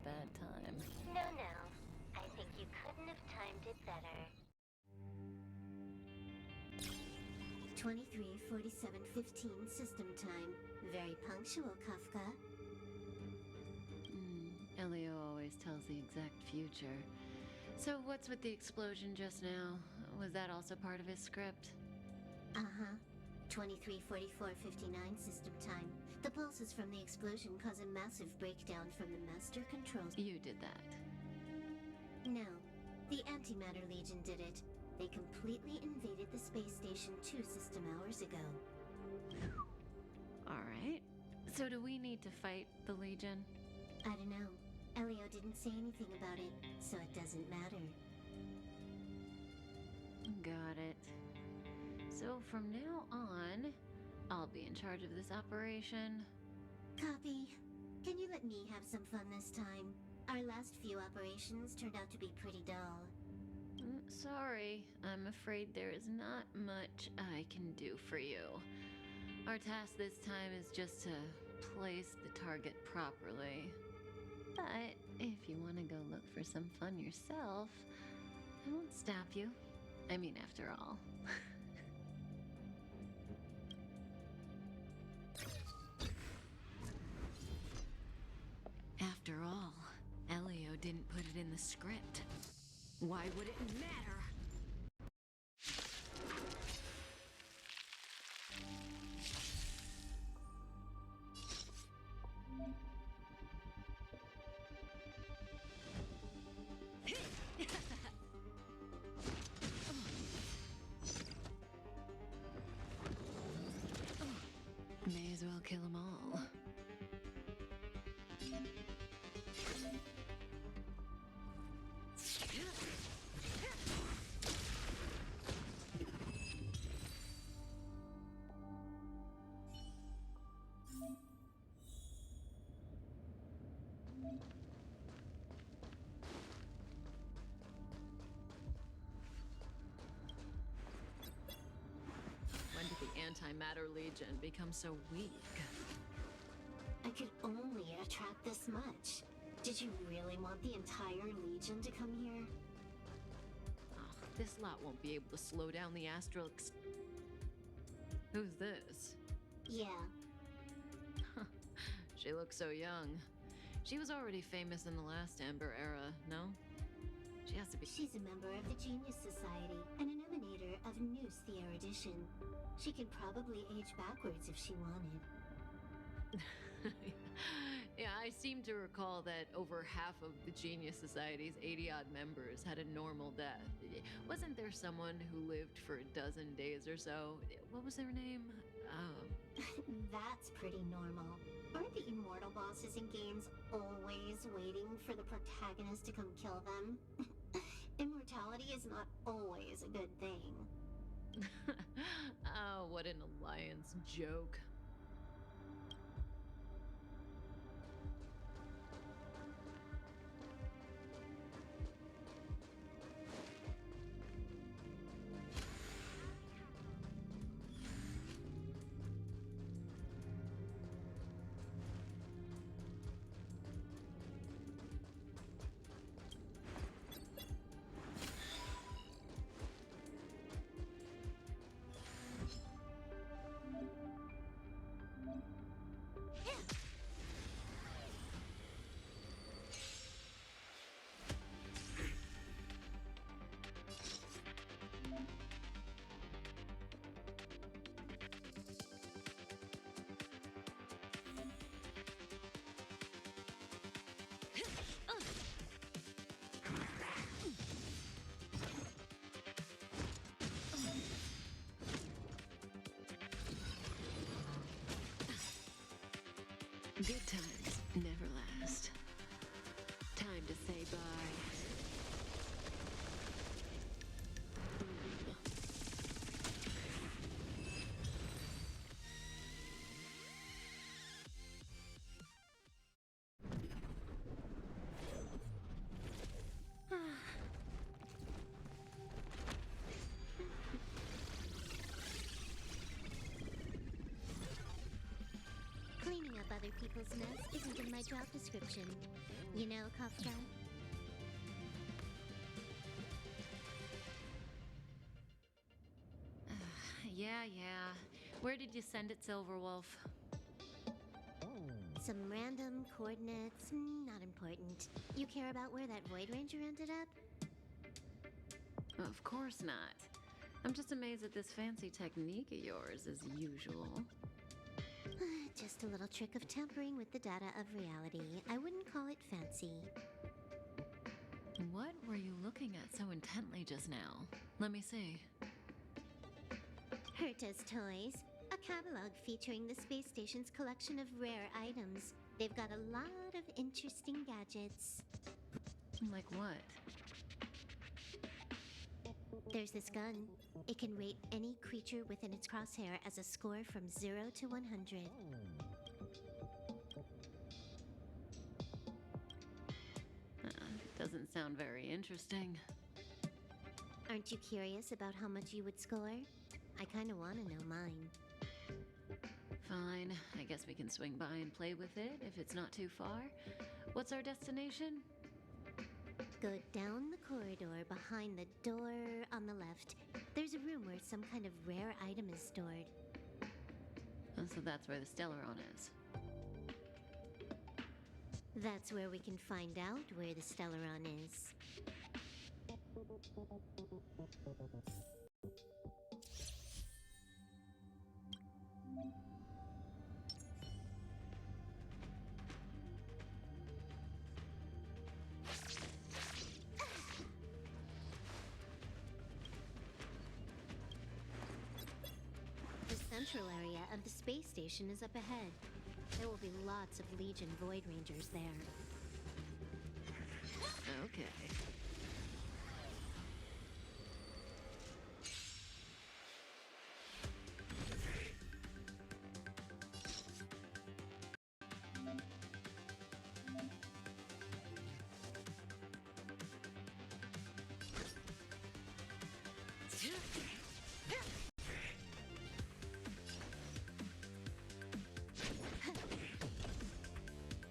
bad time. No, no. I think you couldn't have timed it better. 23:47:15 system time. Very punctual, Kafka. Elio always tells the exact future. So what's with the explosion just now? Was that also part of his script? Uh-huh. 23:44:59 system time. The pulses from the explosion cause a massive breakdown from the master controls. You did that. No, the Antimatter Legion did it. They completely invaded the space station 2 system hours ago. Alright. So do we need to fight the Legion? I don't know. Elio didn't say anything about it, so it doesn't matter. Got it. So from now on, I'll be in charge of this operation. Copy. Can you let me have some fun this time? Our last few operations turned out to be pretty dull. Sorry, I'm afraid there is not much I can do for you. Our task this time is just to place the target properly. But if you want to go look for some fun yourself, I won't stop you. I mean, after all. After all, Elio didn't put it in the script. Why would it matter? May as well kill them all. When did the Antimatter Legion become so weak? I could only attract this much. Did you really want the entire Legion to come here? Oh, this lot won't be able to slow down the astral Who's this? Yeah. She looks so young. She was already famous in the last Amber era, no? She has to be. She's a member of the Genius Society and an emanator of Noose the Erudition. She could probably age backwards if she wanted. Yeah, I seem to recall that over half of the Genius Society's 80-odd members had a normal death. Wasn't there someone who lived for a dozen days or so? What was their name? That's pretty normal. Aren't the immortal bosses in games always waiting for the protagonist to come kill them? Immortality is not always a good thing. Oh, what an alliance joke. Good times never last. Time to say bye. Cleaning up other people's mess isn't in my job description. You know, Kafka? Yeah. Where did you send it, Silverwolf? Some random coordinates, not important. You care about where that Void Ranger ended up? Of course not. I'm just amazed at this fancy technique of yours, as usual. Just a little trick of tampering with the data of reality. I wouldn't call it fancy. What were you looking at so intently just now? Let me see. Herta's Toys, a catalog featuring the space station's collection of rare items. They've got a lot of interesting gadgets. Like what? There's this gun. It can rate any creature within its crosshair as a score from 0 to 100. Doesn't sound very interesting. Aren't you curious about how much you would score? I kinda wanna know mine. Fine, I guess we can swing by and play with it if it's not too far. What's our destination? Go down the corridor behind the door on the left. There's a room where some kind of rare item is stored. Oh, so that's where the Stellaron is. That's where we can find out where the Stellaron is. The central area of the space station is up ahead. There will be lots of Legion Void Rangers there. Okay.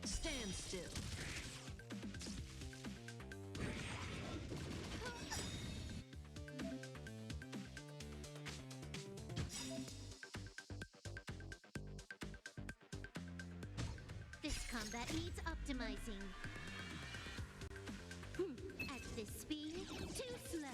Stand still. This combat needs optimizing. At this speed, too slow.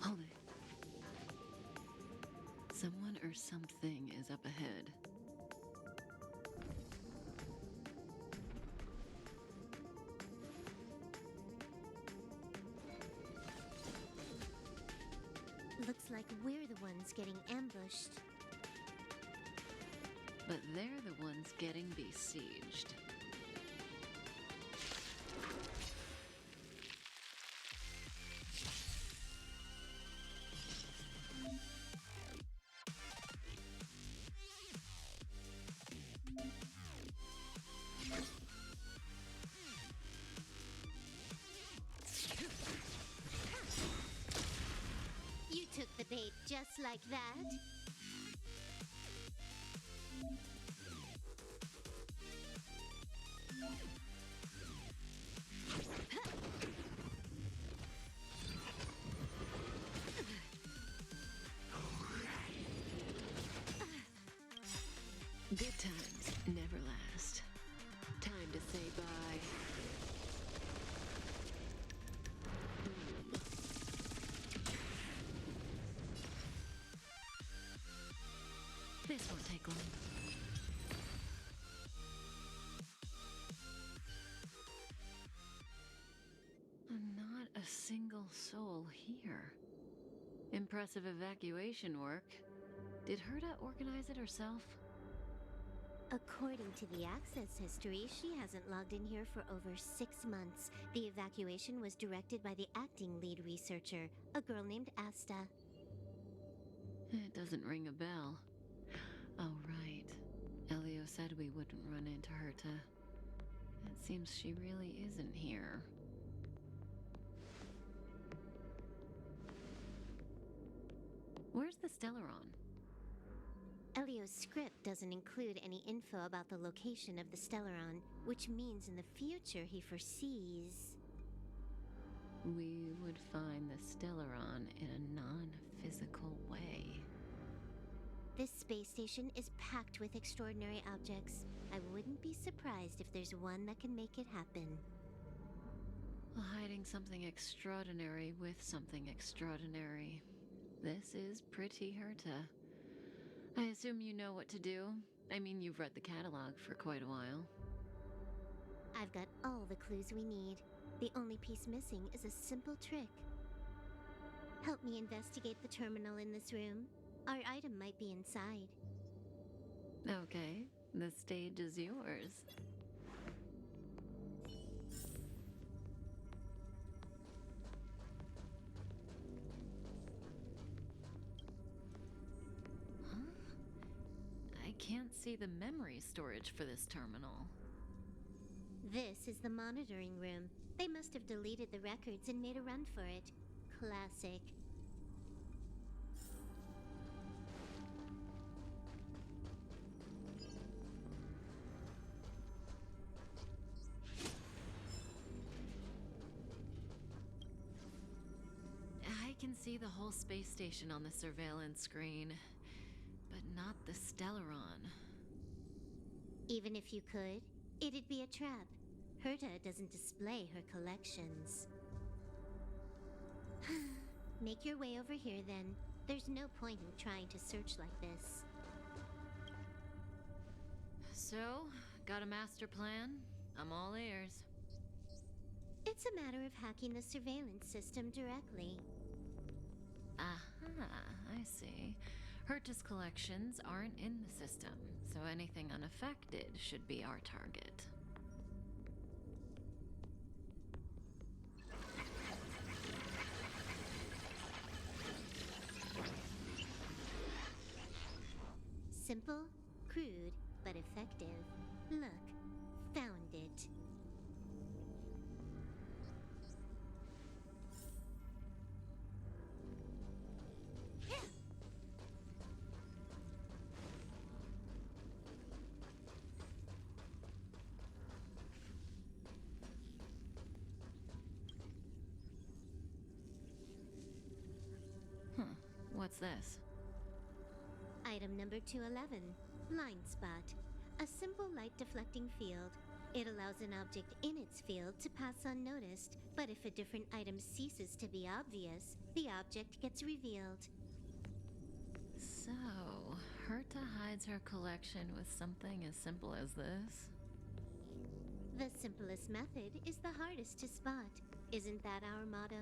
Hold it. Someone or something is up ahead. Looks like we're the ones getting ambushed. But they're the ones getting besieged. You took the bait just like that. Good times never last. Time to say bye. Boom. This won't take long. Not a single soul here. Impressive evacuation work. Did Herta organize it herself? According to the access history, she hasn't logged in here for over 6 months. The evacuation was directed by the acting lead researcher, a girl named Asta. It doesn't ring a bell. Oh, right. Elio said we wouldn't run into Herta. It seems she really isn't here. Where's the Stellaron? Elio's script doesn't include any info about the location of the Stellaron, which means in the future he foresees... We would find the Stellaron in a non-physical way. This space station is packed with extraordinary objects. I wouldn't be surprised if there's one that can make it happen. Hiding something extraordinary with something extraordinary. This is pretty Herta. I assume you know what to do. I mean, you've read the catalog for quite a while. I've got all the clues we need. The only piece missing is a simple trick. Help me investigate the terminal in this room. Our item might be inside. Okay, the stage is yours. I can't see the memory storage for this terminal. This is the monitoring room. They must have deleted the records and made a run for it. Classic. I can see the whole space station on the surveillance screen, but not the Stellaron. Even if you could, it'd be a trap. Herta doesn't display her collections. Make your way over here then. There's no point in trying to search like this. So, got a master plan? I'm all ears. It's a matter of hacking the surveillance system directly. Aha, I see. Herta's collections aren't in the system, so anything unaffected should be our target. Simple, crude, but effective. Look, found it. What's this? Item number 211, Blind Spot. A simple light deflecting field. It allows an object in its field to pass unnoticed, but if a different item ceases to be obvious, the object gets revealed. So, Herta hides her collection with something as simple as this? The simplest method is the hardest to spot. Isn't that our motto?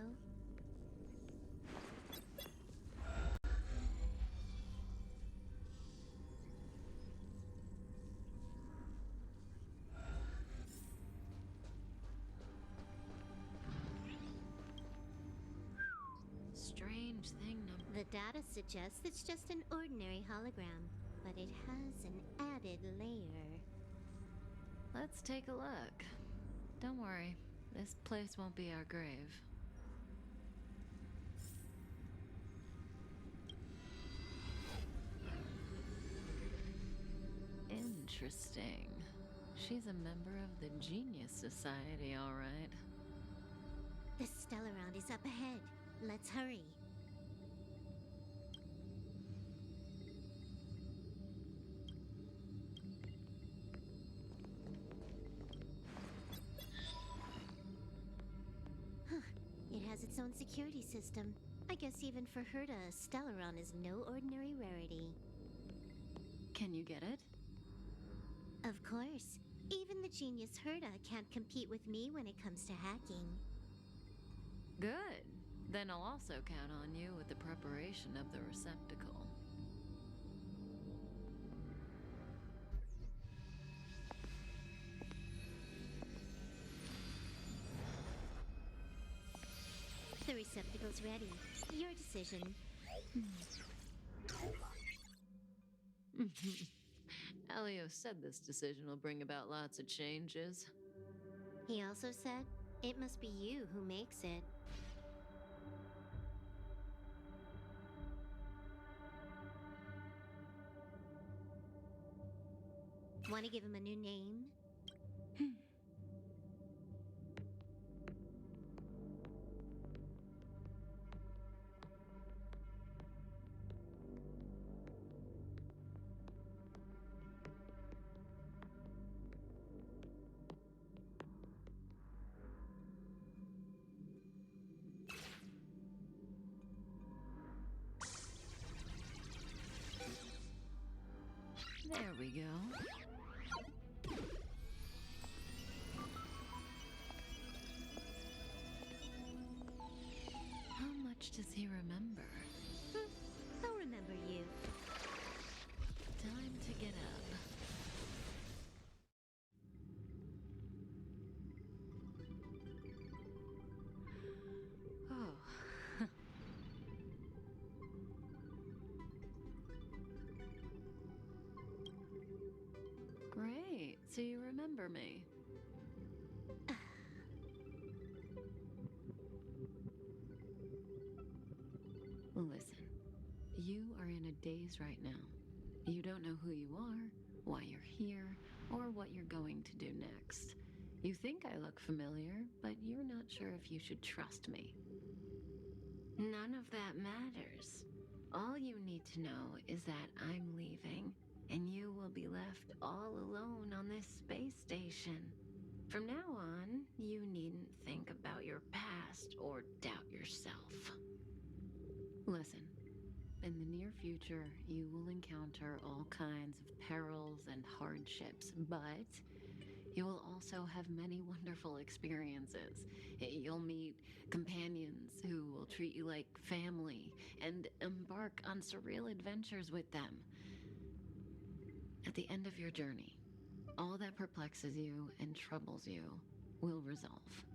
Strange thing number... The data suggests it's just an ordinary hologram, but it has an added layer. Let's take a look. Don't worry, this place won't be our grave. Interesting. She's a member of the Genius Society, all right. The Stellaron is up ahead. Let's hurry. It has its own security system. I guess even for Herta, a Stellaron is no ordinary rarity. Can you get it? Of course. Even the genius Herta can't compete with me when it comes to hacking. Good. Then I'll also count on you with the preparation of the receptacle. receptacle's ready. Your decision. Elio said this decision will bring about lots of changes. He also said, it must be you who makes it. Want to give him a new name? There we go. How much does he remember? He'll remember you. Time to get up. Oh. Great, so you remember me. Listen, you are in a daze right now. You don't know who you are, why you're here, or what you're going to do next. You think I look familiar, but you're not sure if you should trust me. None of that matters. All you need to know is that I'm leaving, and you will be left all alone on this space station. From now on, you needn't think about your past or doubt yourself. Listen, in the near future, you will encounter all kinds of perils and hardships, but you will also have many wonderful experiences. You'll meet companions who will treat you like family and embark on surreal adventures with them. At the end of your journey, all that perplexes you and troubles you will resolve.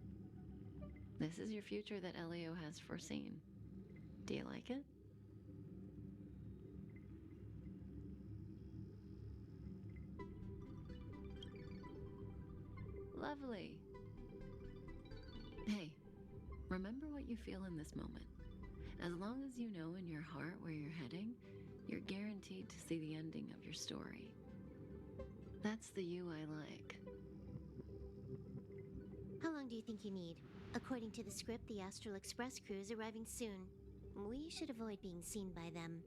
This is your future that Elio has foreseen. Do you like it? Lovely. Hey, remember what you feel in this moment. As long as you know in your heart where you're heading, you're guaranteed to see the ending of your story. That's the you I like. How long do you think you need? According to the script, the Astral Express crew is arriving soon. We should avoid being seen by them.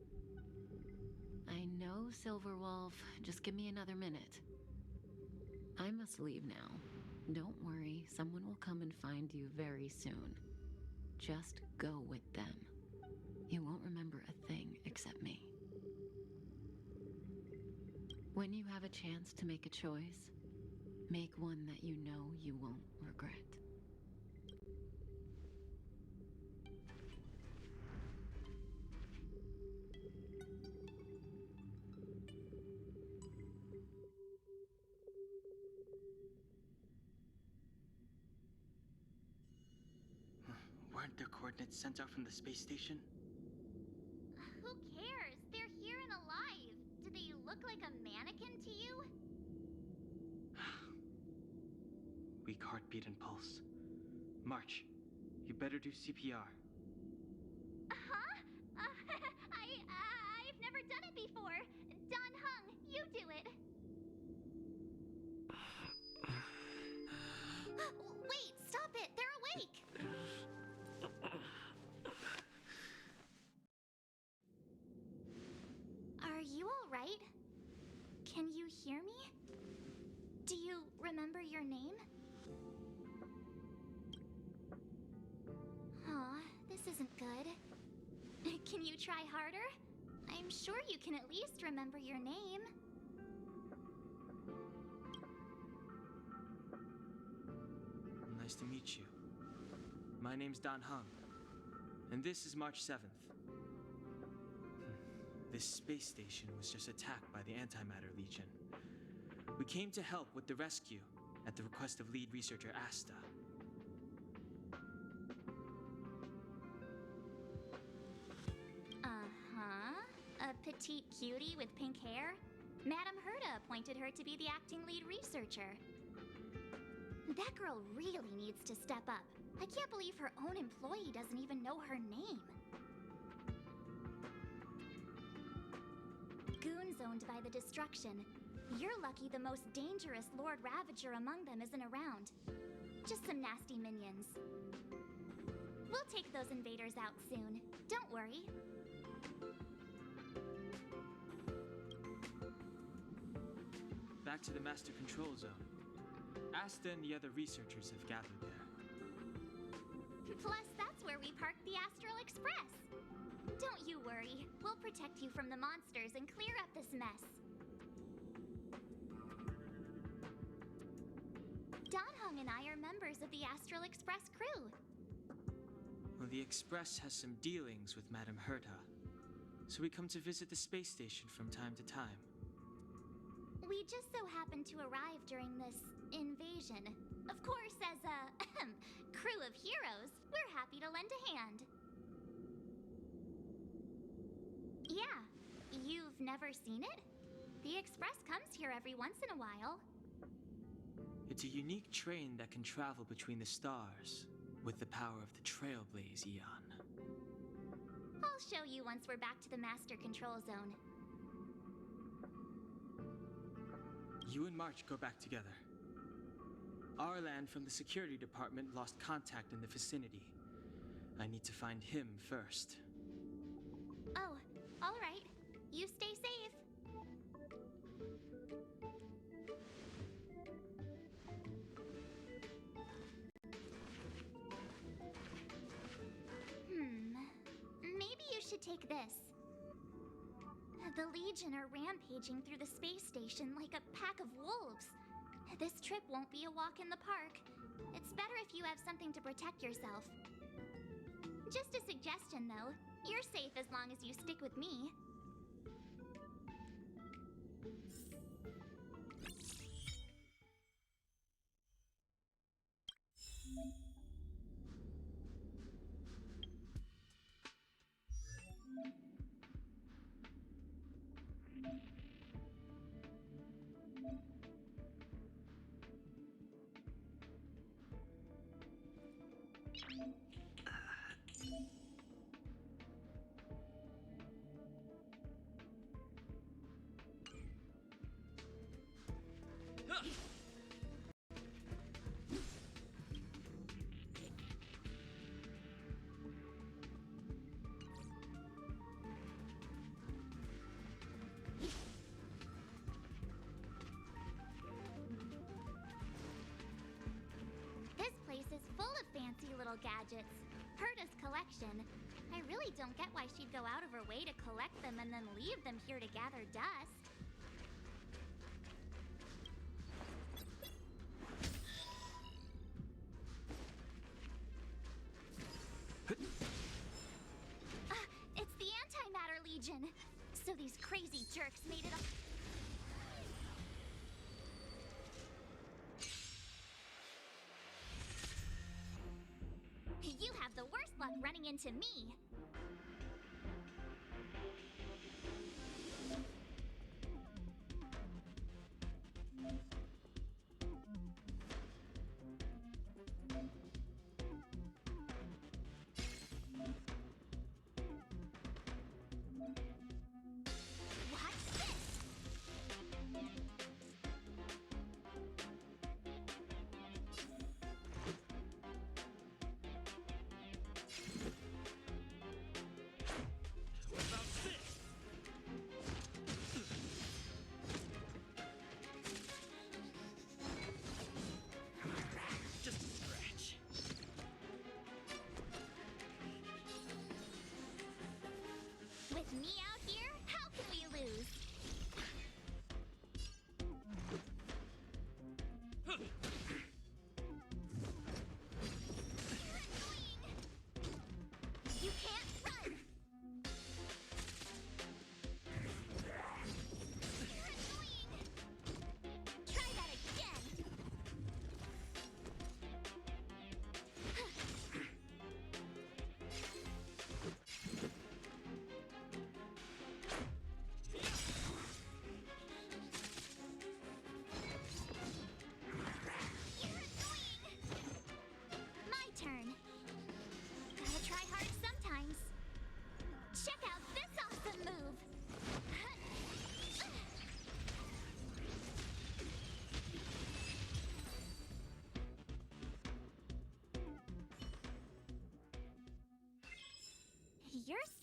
I know, Silverwolf. Just give me another minute. I must leave now. Don't worry, someone will come and find you very soon. Just go with them. You won't remember a thing except me. When you have a chance to make a choice, make one that you know you won't regret. Weren't their coordinates sent out from the space station? Who cares? They're here and alive. Do they look like a mannequin to you? Weak heartbeat and pulse. March, you better do CPR. Huh? I've never done it before. Don Hung, you do it. Wait, stop it. They're awake. Are you all right? Can you hear me? Do you remember your name? Aw, this isn't good. Can you try harder? I'm sure you can at least remember your name. Nice to meet you. My name's Don Hung, and this is March 7th. This space station was just attacked by the Antimatter Legion. We came to help with the rescue at the request of lead researcher Asta. petite cutie with pink hair? Madame Herta appointed her to be the acting lead researcher. That girl really needs to step up. I can't believe her own employee doesn't even know her name. Goons owned by the destruction. You're lucky the most dangerous Lord Ravager among them isn't around. Just some nasty minions. We'll take those invaders out soon. Don't worry. Back to the Master Control Zone. Asta and the other researchers have gathered there. Plus, that's where we parked the Astral Express. Don't you worry. We'll protect you from the monsters and clear up this mess. Dan Heng and I are members of the Astral Express crew. Well, the Express has some dealings with Madame Herta, so we come to visit the space station from time to time. We just so happened to arrive during this invasion. Of course, as a crew of heroes, we're happy to lend a hand. Yeah, you've never seen it? The Express comes here every once in a while. It's a unique train that can travel between the stars with the power of the Trailblaze Eon. I'll show you once we're back to the Master Control Zone. You and March go back together. Arlan from the security department lost contact in the vicinity. I need to find him first. Oh, all right. You stay safe. Maybe you should take this. The Legion are rampaging through the space station like a pack of wolves. This trip won't be a walk in the park. It's better if you have something to protect yourself. Just a suggestion, though. You're safe as long as you stick with me. This place is full of fancy little gadgets. Herta's collection. I really don't get why she'd go out of her way to collect them and then leave them here to gather dust. It's the Antimatter Legion. So these crazy jerks made it up. You have the worst luck running into me. What's this?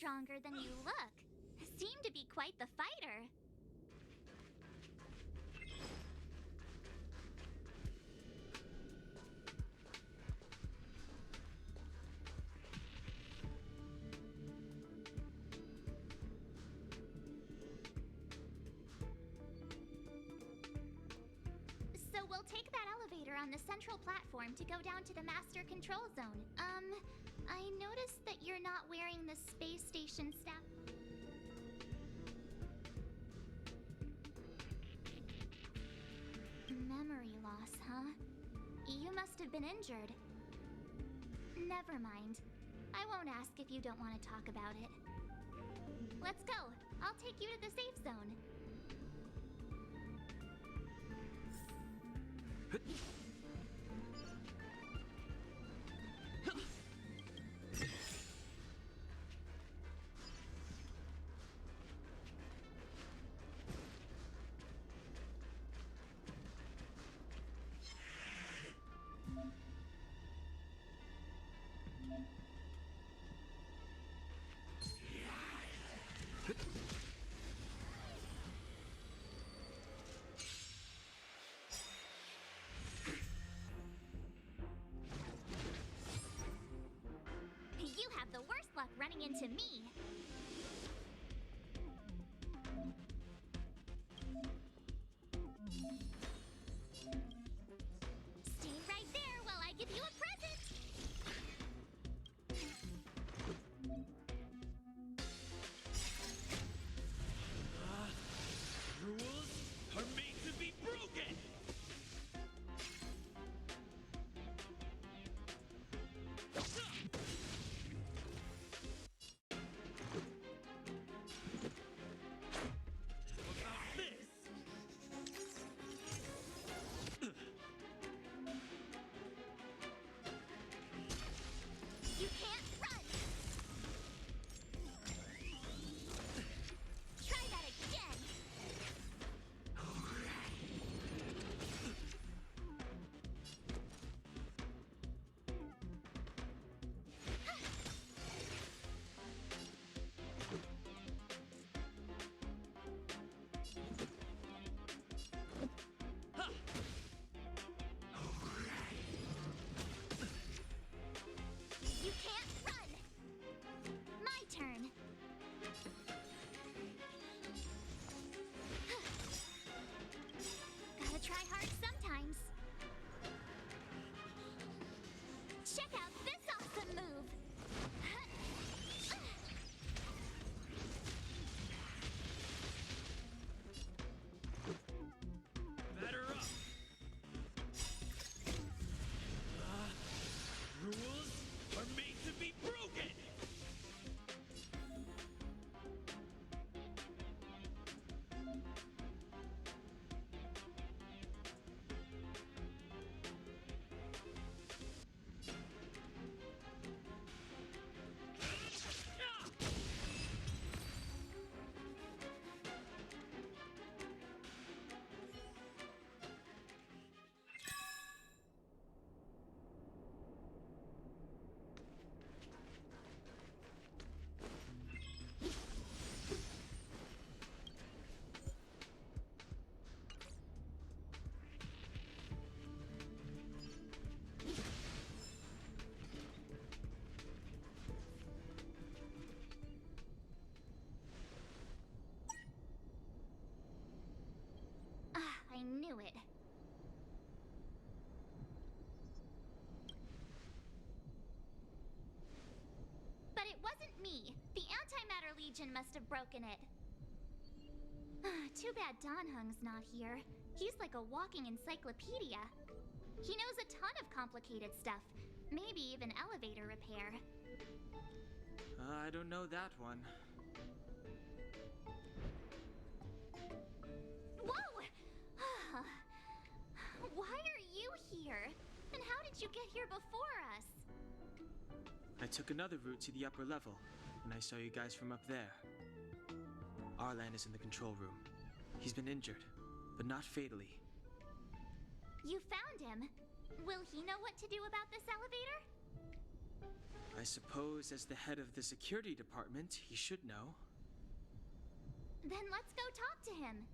stronger than you look. Seem to be quite the fighter. So we'll take that elevator on the central platform to go down to the master control zone. I noticed that you're not wearing the space station staff. Memory loss, huh? You must have been injured. Never mind. I won't ask if you don't want to talk about it. Let's go. I'll take you to the safe zone. You have the worst luck running into me. Stay right there while I give you a present. Rules are made to be broken! About this! You can't run. Try that again. Ha! You can't run. My turn. Gotta try hard sometimes. Check out this awesome move. Batter up! Rules are made to be broken! I knew it. But it wasn't me. The Antimatter Legion must have broken it. Too bad Donhung's not here. He's like a walking encyclopedia. He knows a ton of complicated stuff. Maybe even elevator repair. I don't know that one. Whoa! Why are you here? And how did you get here before us? I took another route to the upper level, and I saw you guys from up there. Arlan is in the control room. He's been injured, but not fatally. You found him. Will he know what to do about this elevator? I suppose as the head of the security department, he should know. Then let's go talk to him.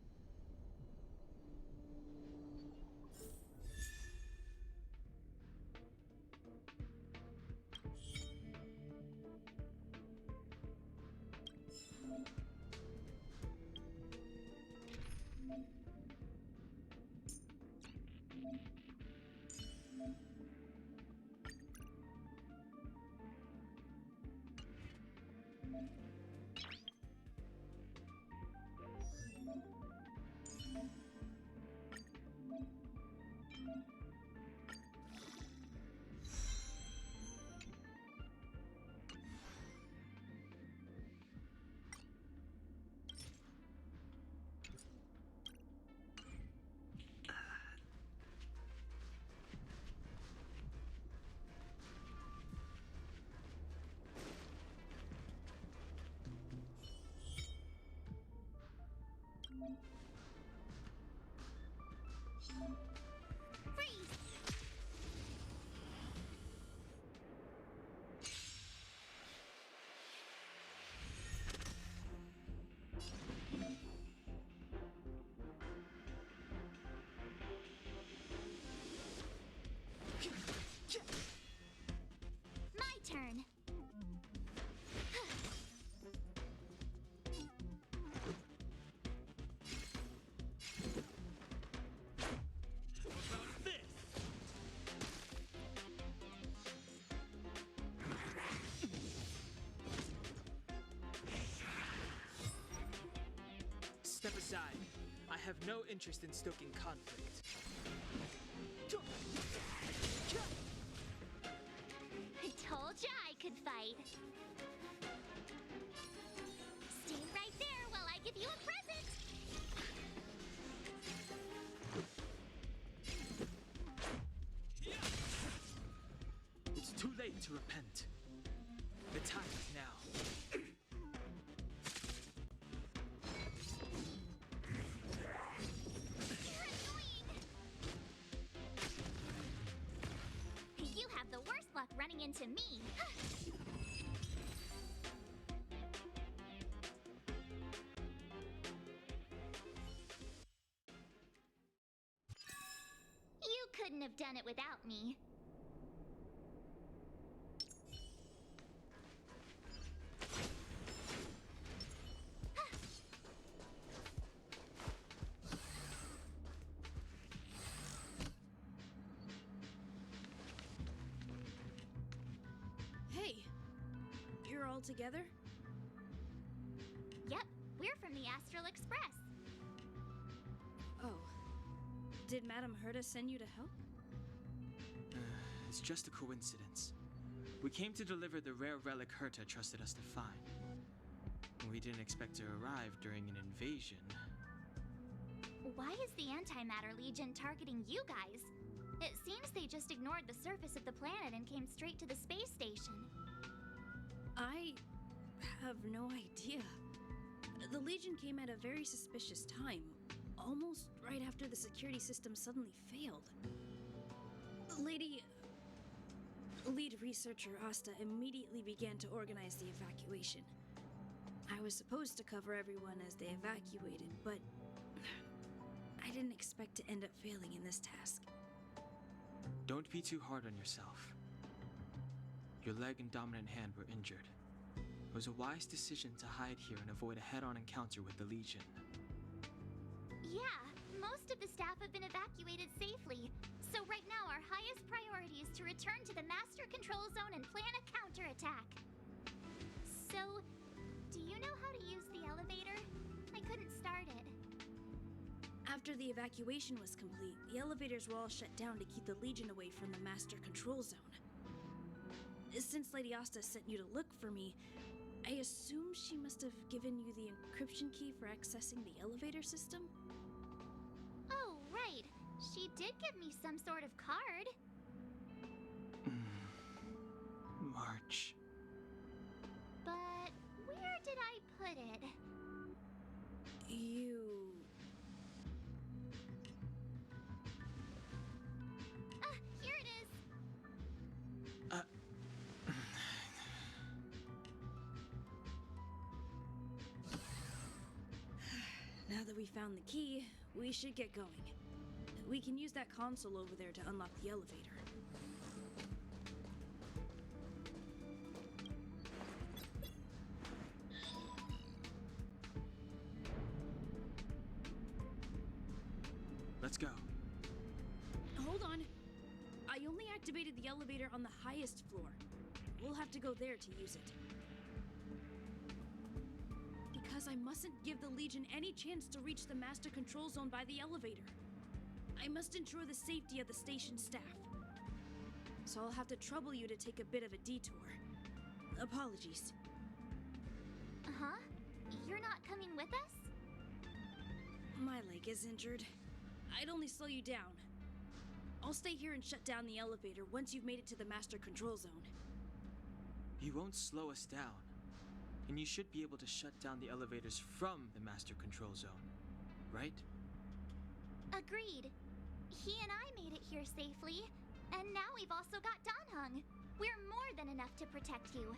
Freeze! My turn. About this! Step aside. I have no interest in stoking conflict. I told ya I could fight. Stay right there while I give you a present. It's too late to repent. The time is now. You're annoying. You have the worst luck running into me. You couldn't have done it without me. Hey, you're all together? Yep, we're from the Astral Express. Oh. Did Madame Herta send you to help? It's just a coincidence. We came to deliver the rare relic Herta trusted us to find. We didn't expect to arrive during an invasion. Why is the Antimatter Legion targeting you guys? It seems they just ignored the surface of the planet and came straight to the space station. I have no idea. The Legion came at a very suspicious time, almost right after the security system suddenly failed. Lead researcher Asta immediately began to organize the evacuation. I was supposed to cover everyone as they evacuated, but I didn't expect to end up failing in this task. Don't be too hard on yourself. Your leg and dominant hand were injured. It was a wise decision to hide here and avoid a head-on encounter with the Legion. Yeah, most of the staff have been evacuated safely. So right now our highest priority is to return to the master control zone and plan a counterattack. So, do you know how to use the elevator? I couldn't start it. After the evacuation was complete, the elevators were all shut down to keep the Legion away from the master control zone. Since Lady Asta sent you to look for me, I assume she must have given you the encryption key for accessing the elevator system? Oh, right. She did give me some sort of card. March. But where did I put it? You... Here it is. we found the key, we should get going. We can use that console over there to unlock the elevator. Let's go. Hold on. I only activated the elevator on the highest floor. We'll have to go there to use it. Because I mustn't give the Legion any chance to reach the master control zone by the elevator. I must ensure the safety of the station staff. So I'll have to trouble you to take a bit of a detour. Apologies. Huh? You're not coming with us? My leg is injured. I'd only slow you down. I'll stay here and shut down the elevator once you've made it to the master control zone. You won't slow us down. And you should be able to shut down the elevators from the master control zone, right? Agreed. He and I made it here safely, and now we've also got Danhung. We're more than enough to protect you.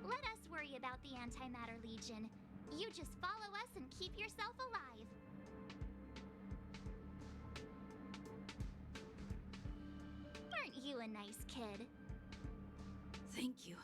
Let us worry about the Antimatter Legion. You just follow us and keep yourself alive. Aren't you a nice kid? Thank you.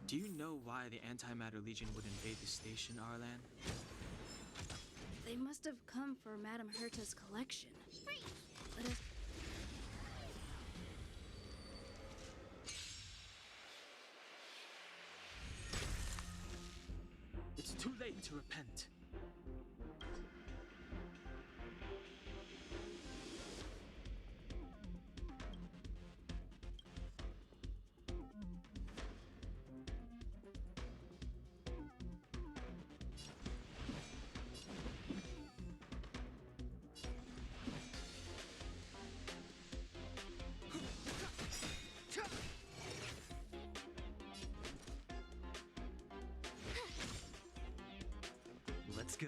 Do you know why the Antimatter Legion would invade the station, Arlan? They must have come for Madame Herta's collection. Let us... It's too late to repent. Let's go.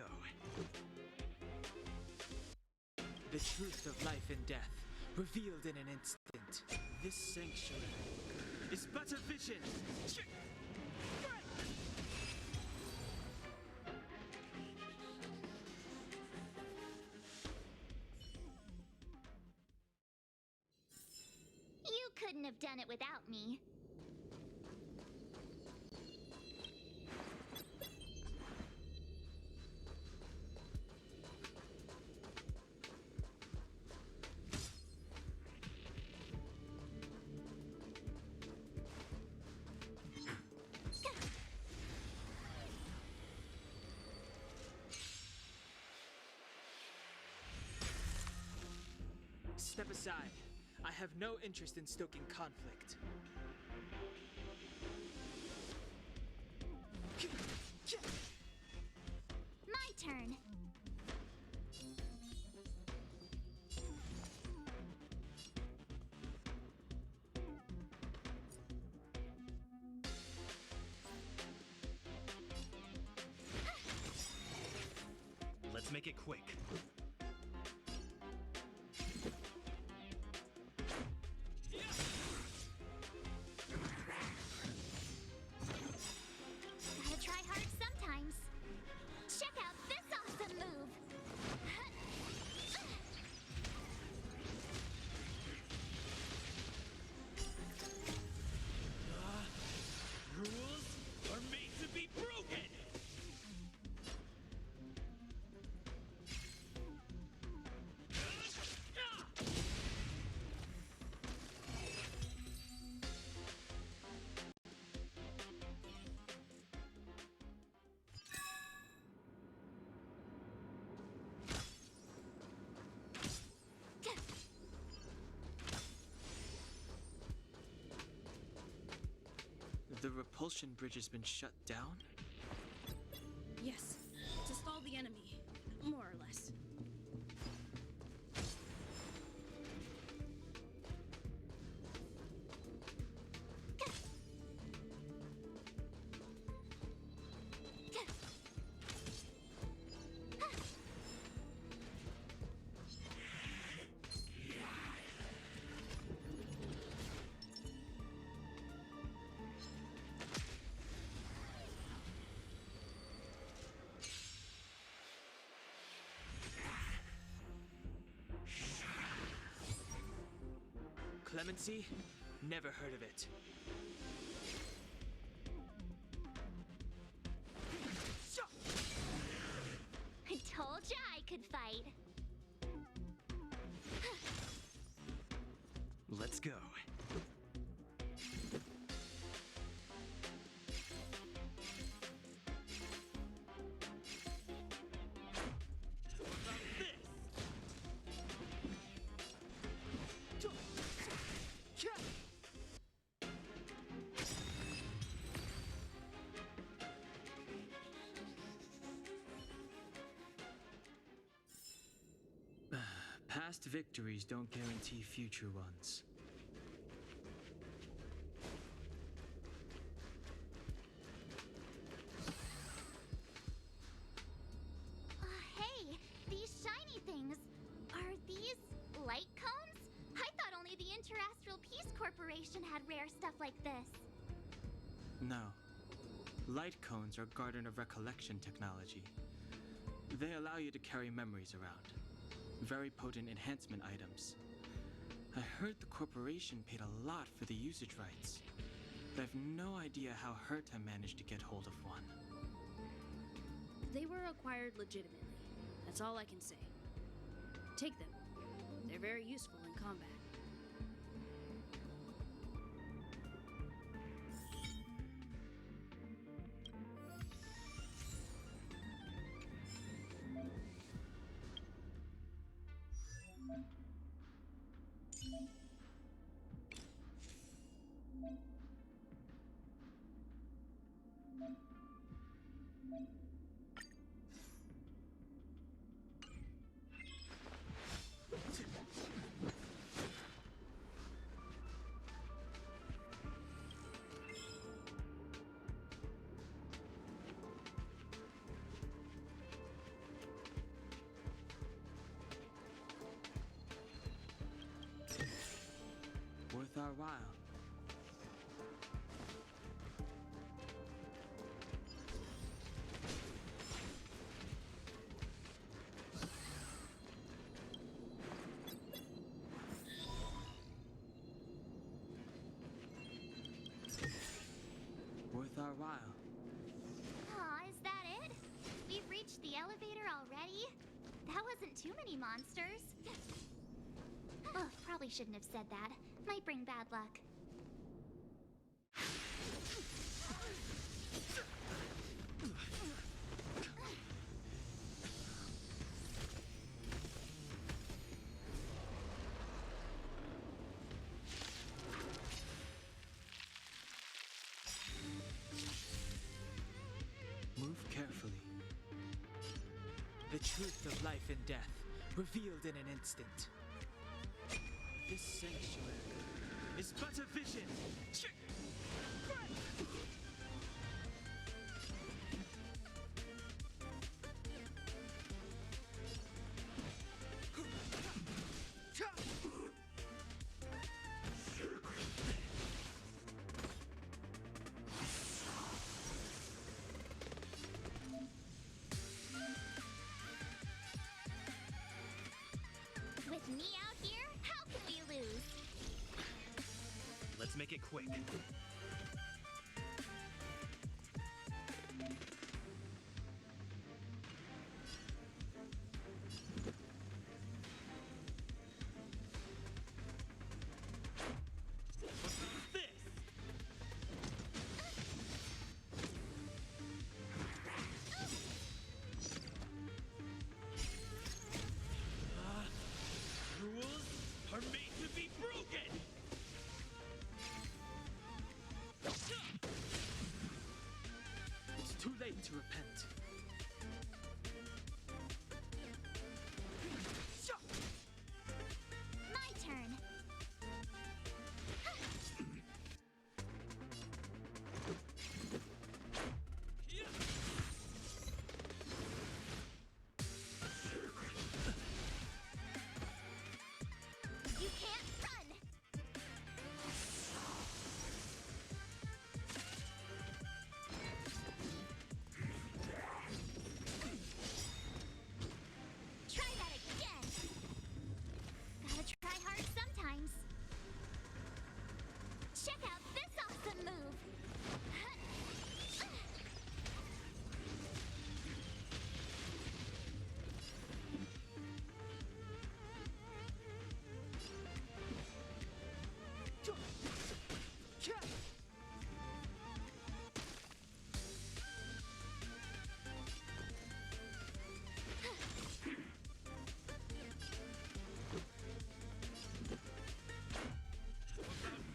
The truth of life and death, revealed in an instant. This sanctuary is but a vision. You couldn't have done it without me. Step aside. I have no interest in stoking conflict. My turn. Let's make it quick. Gotta try hard sometimes. Check out this awesome move. Rules are made to be broken! propulsion bridge has been shut down? Yes, to stall the enemy, more or less. Clemency? Never heard of it. I told ya I could fight. Let's go. Past victories don't guarantee future ones. Hey, these shiny things. Are these light cones? I thought only the Interastral Peace Corporation had rare stuff like this. No. Light cones are Garden of Recollection technology. They allow you to carry memories around. Very potent enhancement items. I heard the corporation paid a lot for the usage rights. But I've no idea how Herta managed to get hold of one. They were acquired legitimately. That's all I can say. Take them. They're very useful in combat. Worth our while. Worth our while. Aw, is that it? We've reached the elevator already? That wasn't too many monsters. Oh, probably shouldn't have said that. Might bring bad luck. Move carefully. The truth of life and death, revealed in an instant. This sanctuary It's but a vision. With me out here, how can we lose? Let's make it quick. Rules are made to be broken! time to repent. My turn. You can't run. Try that again. Gotta try hard sometimes. Check out this awesome move.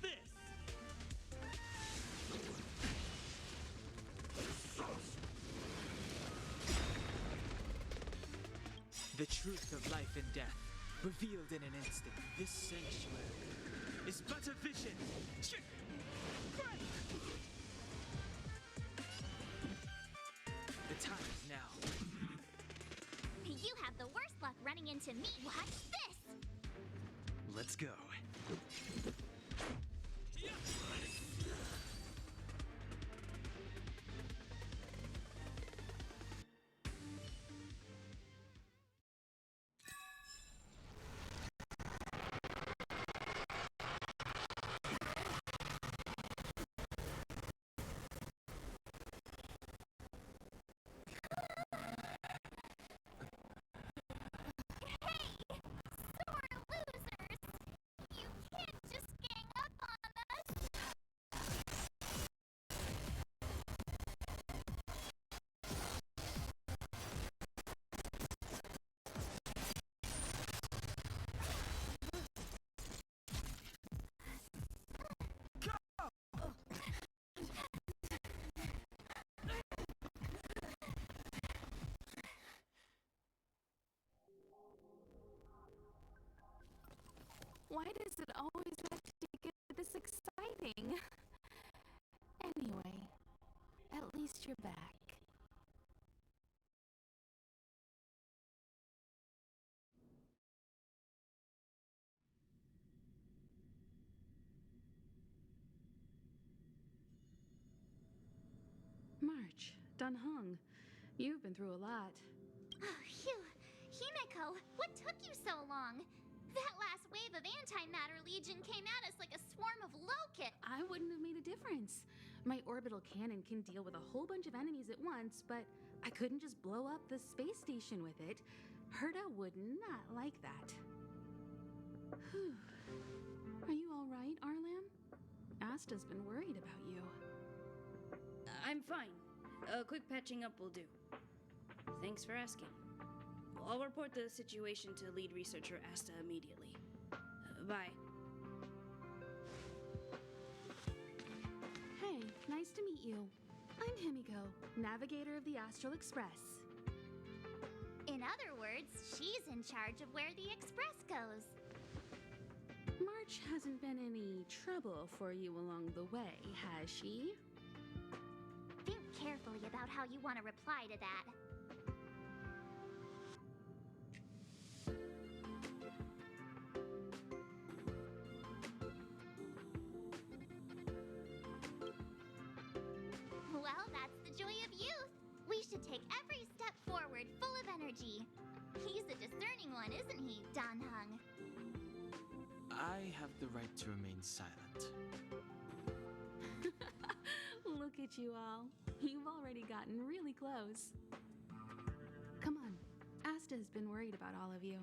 This! The truth of life and death, revealed in an instant. This sanctuary Is but a vision! The time is now. You have the worst luck running into me. Watch this. Let's go. Sore losers. You can't just gang up on us. Why does it always have to get this exciting? Anyway, at least you're back. March, Dunhung, you've been through a lot. Oh, phew. Himeko, what took you so long? That last wave of antimatter legion came at us like a swarm of locusts. I wouldn't have made a difference. My orbital cannon can deal with a whole bunch of enemies at once, but I couldn't just blow up the space station with it. Herta would not like that. Whew. Are you all right, Arlam? Asta's been worried about you. I'm fine. A quick patching up will do. Thanks for asking. I'll report the situation to lead researcher Asta immediately. Bye. Hey, nice to meet you. I'm Himiko, navigator of the Astral Express. In other words, she's in charge of where the express goes. March hasn't been any trouble for you along the way, has she? Think carefully about how you want to reply to that. Well, that's the joy of youth. We should take every step forward full of energy. He's a discerning one, isn't he, Danhung? I have the right to remain silent. Look at you all. You've already gotten really close. Come on. Asta has been worried about all of you.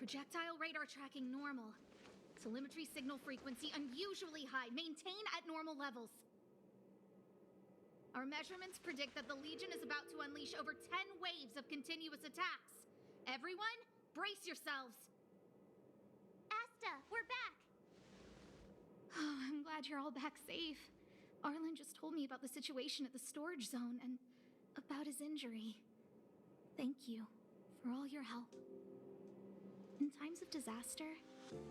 Projectile radar tracking normal. Telemetry signal frequency unusually high. Maintain at normal levels. Our measurements predict that the Legion is about to unleash over 10 waves of continuous attacks. Everyone, brace yourselves. Asta, we're back! Oh, I'm glad you're all back safe. Arlen just told me about the situation at the storage zone and about his injury. Thank you for all your help. In times of disaster,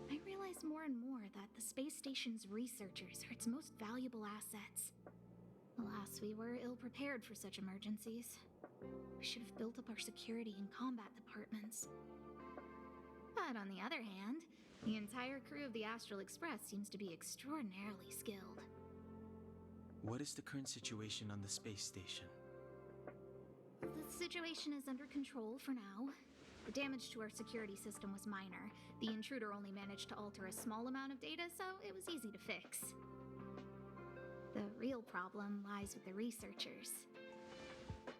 I realize more and more that the space station's researchers are its most valuable assets. Alas, we were ill-prepared for such emergencies. We should have built up our security and combat departments. But on the other hand, the entire crew of the Astral Express seems to be extraordinarily skilled. What is the current situation on the space station? The situation is under control for now. The damage to our security system was minor. The intruder only managed to alter a small amount of data, so it was easy to fix. The real problem lies with the researchers.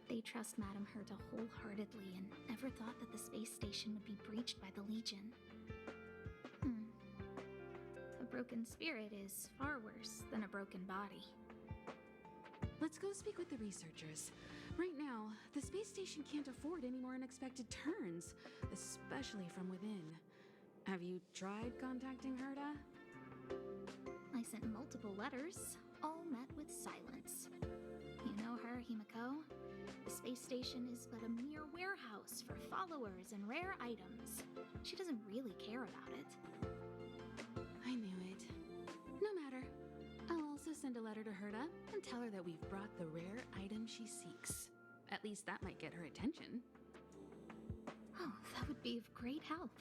They trust Madame Herta wholeheartedly and never thought that the space station would be breached by the Legion. A broken spirit is far worse than a broken body. Let's go speak with the researchers. Right now, the space station can't afford any more unexpected turns, especially from within. Have you tried contacting Herta? I sent multiple letters, all met with silence. You know her, Himiko? The space station is but a mere warehouse for followers and rare items. She doesn't really care about it. I knew it. No matter. I'll also send a letter to Herta and tell her that we've brought the rare item she seeks. At least that might get her attention. Oh, that would be of great help.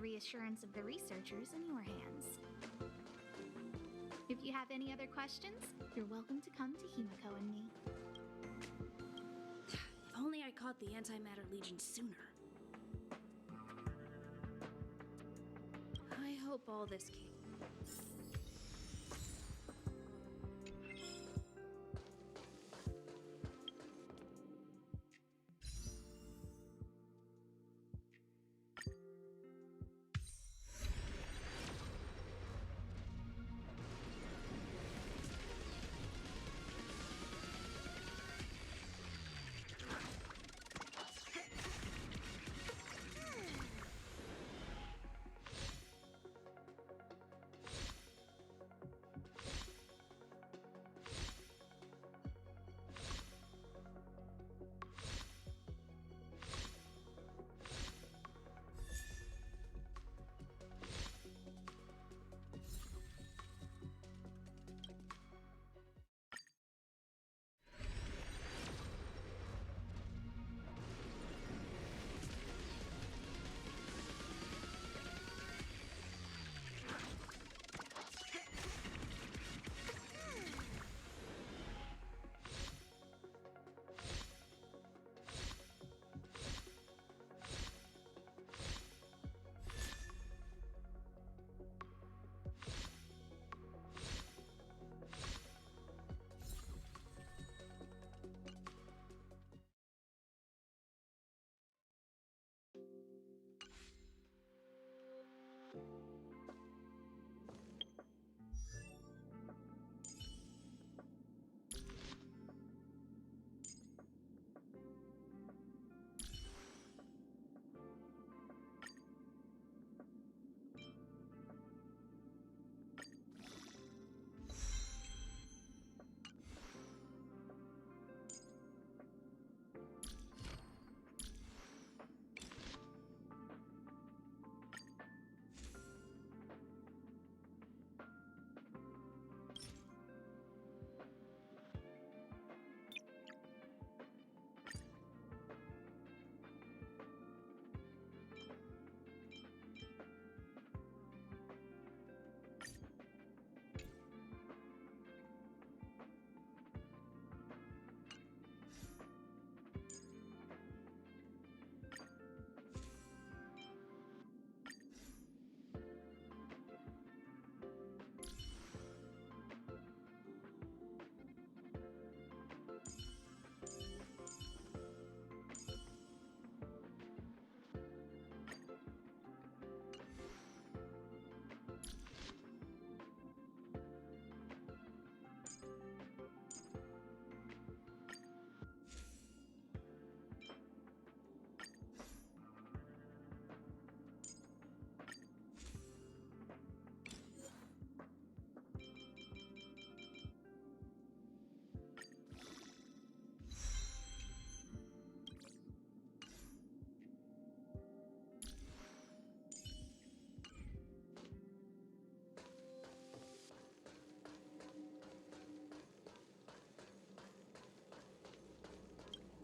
reassurance of the researchers in your hands. If you have any other questions, you're welcome to come to Himiko and me. If only I caught the Antimatter Legion sooner. I hope all this came.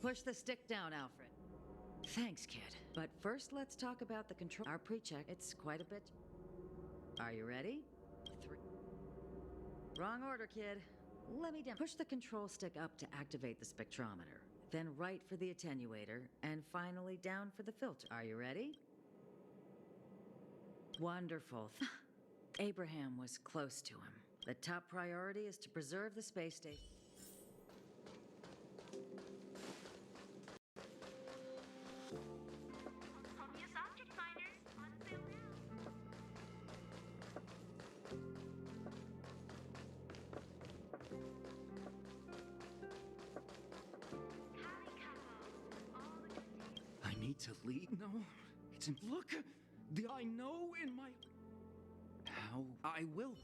Push the stick down, Alfred. Thanks, kid. But first, let's talk about the control. Our pre-check, it's quite a bit. Are you ready? 3. Wrong order, kid. Let me down. Push the control stick up to activate the spectrometer. Then right for the attenuator, and finally down for the filter. Are you ready? Wonderful. Abraham was close to him. The top priority is to preserve the space station. I need to lead? No. It's in. Look! The I know in my. How? I will.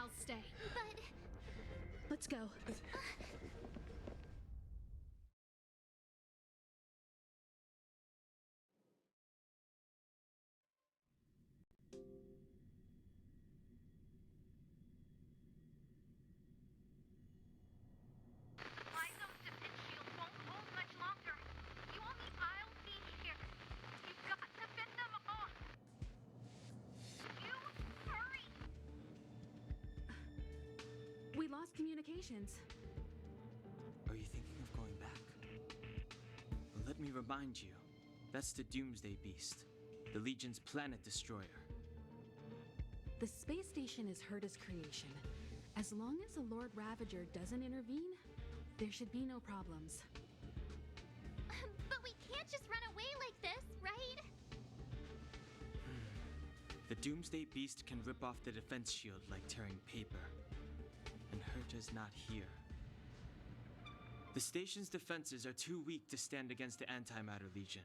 I'll stay. But Let's go. My zone's defense shield won't hold much longer. You all meet I'll be here. You've got to fend them off. You hurry. We lost communications. Are you thinking of going back? Let me remind you, that's the Doomsday Beast, the Legion's planet destroyer. The space station is Herta's creation. As long as the Lord Ravager doesn't intervene, there should be no problems. but we can't just run away like this, right? The Doomsday Beast can rip off the defense shield like tearing paper. And Herta's not here. The station's defenses are too weak to stand against the Antimatter Legion.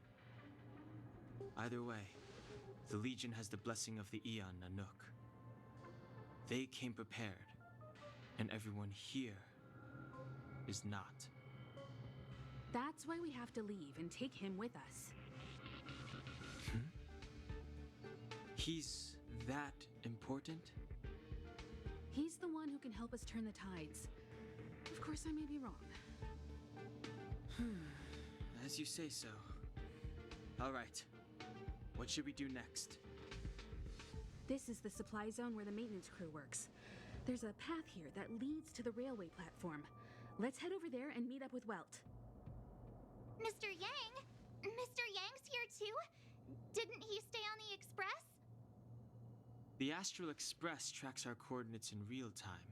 Either way, the Legion has the blessing of the Aeon Nanook. They came prepared, and everyone here is not. That's why we have to leave and take him with us. He's that important? He's the one who can help us turn the tides. Of course, I may be wrong. As you say so. All right. What should we do next? This is the supply zone where the maintenance crew works. There's a path here that leads to the railway platform. Let's head over there and meet up with Welt. Mr. Yang? Mr. Yang's here too? Didn't he stay on the express? The Astral Express tracks our coordinates in real time.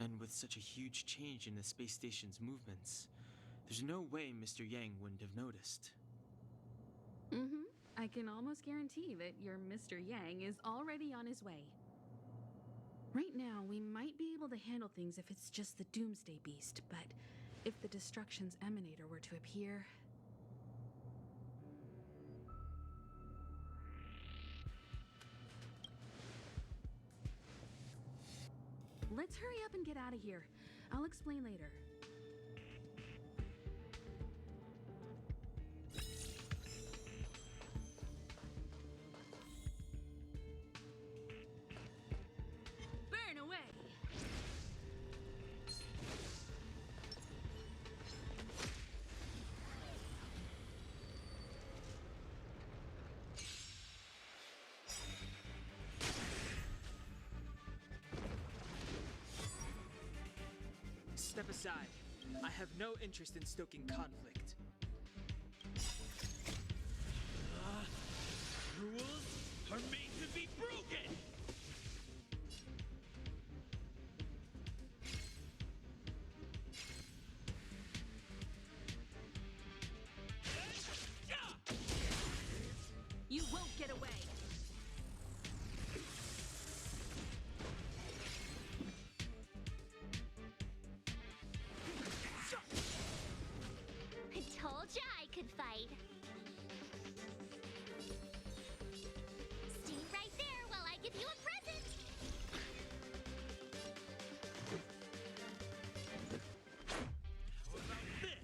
And with such a huge change in the space station's movements, there's no way Mr. Yang wouldn't have noticed. I can almost guarantee that your Mr. Yang is already on his way. Right now, we might be able to handle things if it's just the Doomsday Beast, but if the Destruction's Emanator were to appear... Let's hurry up and get out of here. I'll explain later. Burn away! Step aside. I have no interest in stoking conflict. Rules are made to be broken! You won't get away! I told ya I could fight. Stay right there while I give you a present. How about this?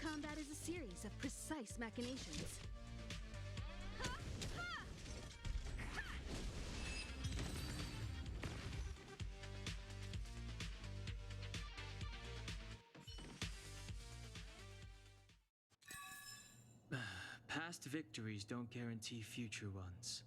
Combat is a series of precise machinations. Past victories don't guarantee future ones.